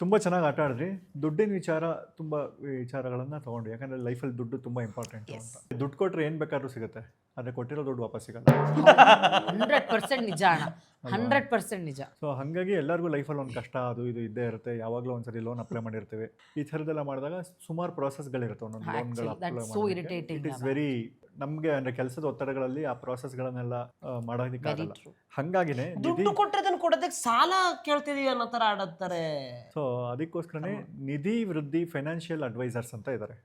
ತುಂಬ ಚೆನ್ನಾಗಿ ಆಟ ಆಡಿದ್ರಿ. ದುಡ್ಡಿನ ವಿಚಾರಗಳನ್ನು ತೊಗೊಂಡು, ಯಾಕಂದರೆ ಲೈಫಲ್ಲಿ ದುಡ್ಡು ತುಂಬ ಇಂಪಾರ್ಟೆಂಟು ಅಂತ. ದುಡ್ಡು ಕೊಟ್ಟರೆ ಏನು ಬೇಕಾದ್ರೂ ಸಿಗುತ್ತೆ, ಆದರೆ ಕೊಟ್ಟಿರೋ ದುಡ್ಡು ವಾಪಸ್ ಸಿಗಲ್ಲ. 100% ನಿಜ ಅಣ್ಣ, 100% ನಿಜ. ಸೊ ಹಾಗಾಗಿ ಎಲ್ಲರಿಗೂ ಲೈಫಲ್ಲಿ ಒಂದು ಕಷ್ಟ ಅದು ಇದು ಇದ್ದೇ ಇರುತ್ತೆ. ಯಾವಾಗಲೂ ಒಂದ್ಸರಿ ಲೋನ್ ಅಪ್ಲೈ ಮಾಡಿರ್ತೀವಿ. ಈ ಥರದ್ದೆಲ್ಲ ಮಾಡಿದಾಗ ಸುಮಾರು ಪ್ರೋಸೆಸ್ಗಳಿರುತ್ತೆ ಒಂದೊಂದು ಲೋನ್ಗಳು ಅಪ್ಲೈ ಮಾಡಿ. ಇಟ್ ಈಸ್ ವೆರಿ, ನಮಗೆ ಅಂದರೆ ಕೆಲಸದ ಒತ್ತಡಗಳಲ್ಲಿ ಆ ಪ್ರೋಸೆಸ್ಗಳನ್ನೆಲ್ಲ ಮಾಡೋದಕ್ಕಾಗಲ್ಲ. ಹಾಗಾಗಿನೇ ದುಡ್ಡು ಕೊಟ್ಟರೆ ಅದನ್ನು ಕೊಡೋದಕ್ಕೆ ಸಾಲ ಕೇಳ್ತಿದೀವಿ ಅನ್ನೋ ಥರ ಆಡುತ್ತಾರೆ. ಸೊ ಅದಕ್ಕೋಸ್ಕರನೇ ನಿಧಿ ವೃದ್ಧಿ ಫೈನಾನ್ಷಿಯಲ್ ಅಡ್ವೈಸರ್ಸ್ ಅಂತ ಇದ್ದಾರೆ.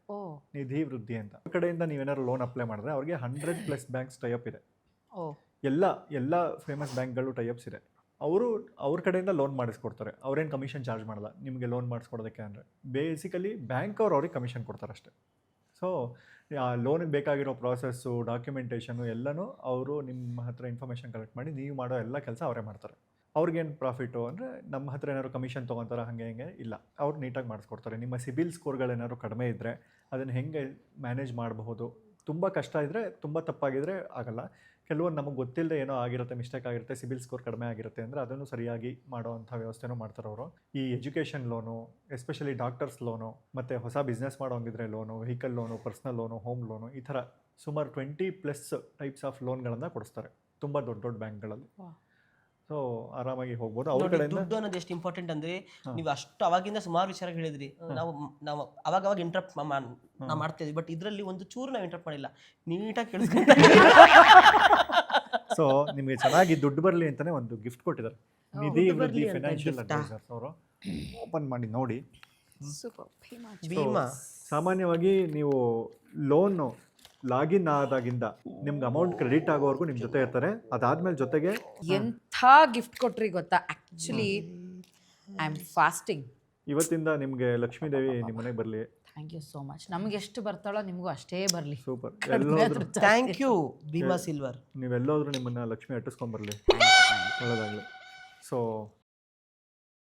ನಿಧಿ ವೃದ್ಧಿ ಅಂತ ಕಡೆಯಿಂದ ನೀವೇನಾದ್ರು ಲೋನ್ ಅಪ್ಲೈ ಮಾಡಿದ್ರೆ ಅವ್ರಿಗೆ 100+ ಬ್ಯಾಂಕ್ಸ್ ಟೈಅಪ್ ಇದೆ. ಎಲ್ಲ ಫೇಮಸ್ ಬ್ಯಾಂಕ್ಗಳು ಟೈಅಪ್ಸ್ ಇದೆ. ಅವ್ರ ಕಡೆಯಿಂದ ಲೋನ್ ಮಾಡಿಸ್ಕೊಡ್ತಾರೆ. ಅವ್ರೇನು ಕಮಿಷನ್ ಚಾರ್ಜ್ ಮಾಡಲ್ಲ ನಿಮಗೆ ಲೋನ್ ಮಾಡಿಸ್ಕೊಡೋದಕ್ಕೆ. ಅಂದರೆ ಬೇಸಿಕಲಿ ಬ್ಯಾಂಕ್ ಅವ್ರಿಗೆ ಕಮಿಷನ್ ಕೊಡ್ತಾರೆ ಅಷ್ಟೇ. ಸೊ ಆ ಲೋನಿಗೆ ಬೇಕಾಗಿರೋ ಪ್ರಾಸೆಸ್ಸು, ಡಾಕ್ಯುಮೆಂಟೇಷನು ಎಲ್ಲನೂ ಅವರು ನಿಮ್ಮ ಹತ್ರ ಇನ್ಫಾರ್ಮೇಷನ್ ಕಲೆಕ್ಟ್ ಮಾಡಿ ನೀವು ಮಾಡೋ ಎಲ್ಲ ಕೆಲಸ ಅವರೇ ಮಾಡ್ತಾರೆ. ಅವ್ರಿಗೇನು ಪ್ರಾಫಿಟು ಅಂದರೆ ನಮ್ಮ ಹತ್ರ ಏನಾದ್ರು ಕಮಿಷನ್ ತೊಗೊತಾರೆ ಹಿಂಗೆ ಇಲ್ಲ, ಅವ್ರು ನೀಟಾಗಿ ಮಾಡಿಸ್ಕೊಡ್ತಾರೆ. ನಿಮ್ಮ ಸಿಬಿಲ್ ಸ್ಕೋರ್ಗಳೇನಾದ್ರು ಕಡಿಮೆ ಇದ್ದರೆ ಅದನ್ನು ಹೆಂಗೆ ಮ್ಯಾನೇಜ್ ಮಾಡಬಹುದು. ತುಂಬ ಕಷ್ಟ ಇದ್ದರೆ, ತುಂಬ ತಪ್ಪಾಗಿದ್ದರೆ ಆಗಲ್ಲ. ಕೆಲವೊಂದು ನಮಗೆ ಗೊತ್ತಿಲ್ಲದೆ ಏನೋ ಆಗಿರುತ್ತೆ, ಮಿಸ್ಟೇಕ್ ಆಗಿರುತ್ತೆ, ಸಿಬಿಲ್ ಸ್ಕೋರ್ ಕಡಿಮೆ ಆಗಿರುತ್ತೆ ಅಂದರೆ ಅದನ್ನು ಸರಿಯಾಗಿ ಮಾಡೋವಂಥ ವ್ಯವಸ್ಥೆನೂ ಮಾಡ್ತಾರೆ ಅವರು. ಈ education loan, especially doctors loan, ಮತ್ತು ಹೊಸ ಬಿಸ್ನೆಸ್ ಮಾಡೋಂಗಿದ್ರೆ loan, vehicle loan, personal loan, home loan, ಈ ಥರ ಸುಮಾರು 20+ ಟೈಪ್ಸ್ ಆಫ್ ಲೋನ್ಗಳನ್ನು ಕೊಡಿಸ್ತಾರೆ ತುಂಬ ದೊಡ್ಡ ದೊಡ್ಡ ಬ್ಯಾಂಕ್ಗಳಲ್ಲಿ. ಸೊ ಆರಾಮಾಗಿ ಹೋಗ್ಬೋದು. ಅವ್ರ ಕಡೆಯಿಂದ ದುಡ್ಡು ಅನ್ನೋದು ಎಷ್ಟು ಇಂಪಾರ್ಟೆಂಟ್ ಅಂದರೆ, ನೀವು ಅಷ್ಟು ಅವಾಗಿಂದ ಸುಮಾರು ವಿಚಾರ ಹೇಳಿದ್ರಿ. ನಾವು ಅವಾಗ ಇಂಟ್ರಪ್ಟ್ ನಾವು ಮಾಡ್ತಿದ್ವಿ, ಬಟ್ ಇದರಲ್ಲಿ ಒಂದು ಚೂರು ನಾವು ಇಂಟ್ರಪ್ಟ್ ಮಾಡಿಲ್ಲ, ನೀಟಾಗಿ ಕೇಳಿಸ್ಕೊಂಡು. ಸೊ ನಿಮಗೆ ಚೆನ್ನಾಗಿ ದುಡ್ಡು ಬರಲಿ ಅಂತಲೇ ಒಂದು ಗಿಫ್ಟ್ ಕೊಟ್ಟಿದ್ದಾರೆ. ನಿಧಿ ವೃದ್ಧಿ ಫೈನಾನ್ಷಿಯಲ್ ಅಡ್ವೈಸರ್ಸ್ ಅವರು. ಓಪನ್ ಮಾಡಿ ನೋಡಿ. ಭೀಮಾ ಸಾಮಾನ್ಯವಾಗಿ ನೀವು ಲೋನು ಲಾಗಿನ್ ಆದಾಗಿಂದ ನಿಮ್ಗೆ ಅಮೌಂಟ್ ಕ್ರೆಡಿಟ್ ಆಗೋವರೆಗೂ ನಿಮ್ಮ ಜೊತೆ ಇರ್ತಾರೆ. ಅದಾದ್ಮೇಲೆ ಜೊತೆಗೆ ಎಂಥ ಗಿಫ್ಟ್ ಕೊಟ್ರಿ ಗೊತ್ತಾ? Actually I am fasting. ಇವತ್ತಿಂದ ನಿಮಗೆ ಲಕ್ಷ್ಮೀ ದೇವಿ ನಿಮ್ಮ ಮನೆಗೆ ಬರಲಿ. Thank you so much. ನಮ್ಗೆ ಎಷ್ಟು ಬರ್ತಾಳೋ ನಿಮಗೂ ಅಷ್ಟೇ ಬರಲಿ. ಸೂಪರ್. ಎಲ್ಲೋದ್ರು ಥ್ಯಾಂಕ್ ಯು ಭೀಮಾ ಸಿಲ್ವರ್. ನೀವೆಲ್ಲೋದ್ರೂ ನಿಮ್ಮನ್ನು ಲಕ್ಷ್ಮಿ ಅಟ್ಟಿಸ್ಕೊಂಬರಲಿ. ಒಳ್ಳೆದಾಗಲಿ. ಸೊ